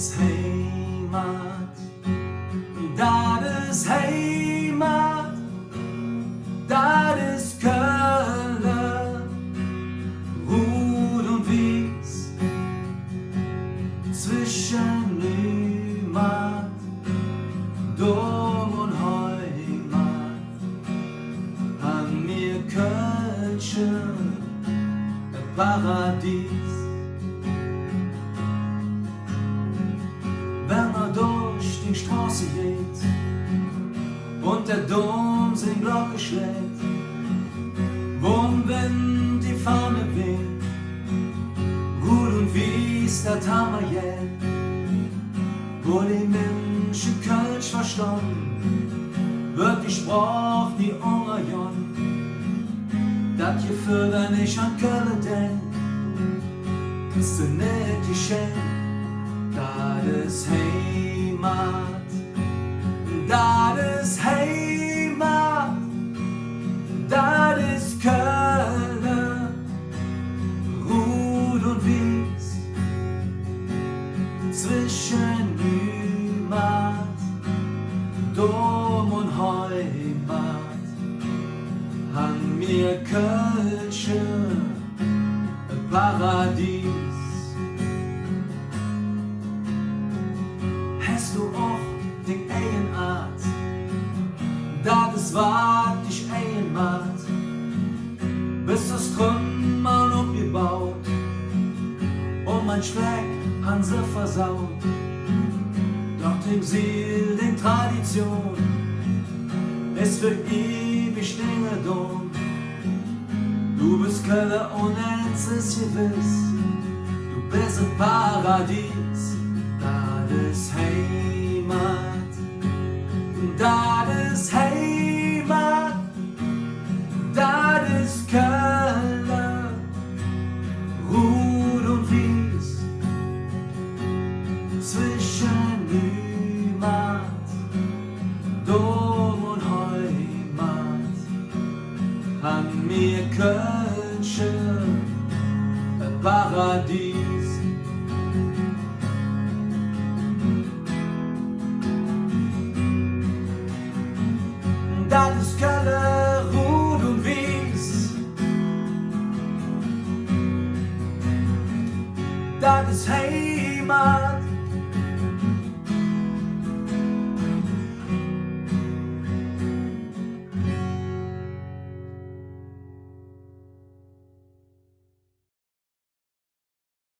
ist Heimat, das ist Heimat, das ist Köln, Rud und Wies, zwischen Heimat, Dom und Heimat, an mir Kölnchen, Paradies. Wenn man durch die Straße geht und der Dom sin Glocke schlägt, wo'n Wind die Fahne weht, Rud und Wies, das haben wir jäh, wo die Menschen Kölsch verstanden, wird die Sprache die Ungarn. Dat Gefühl, wenn ich an Köln denk, ist du nicht geschenkt. Das ist Heimat, das ist Heimat, das ist Köln, Rud und Wies, zwischen Heimat, Dom und Heimat, an mir Kölnchen, Paradies. Hast du auch die Eigenart, das ist was dich eigen macht, bis das Trümmern umgebaut und mein Schleck han sie versaut. Doch dem Ziel, den Tradition, ist für ewig Dinge dumm. Du bist Kölner unendlich gewiss, du bist ein Paradies. Das ist Heimat, das ist Heimat, das ist Köln, Rud und Wies, zwischen Heimat, Dom und Heimat, an mir Kölnchen, Paradies.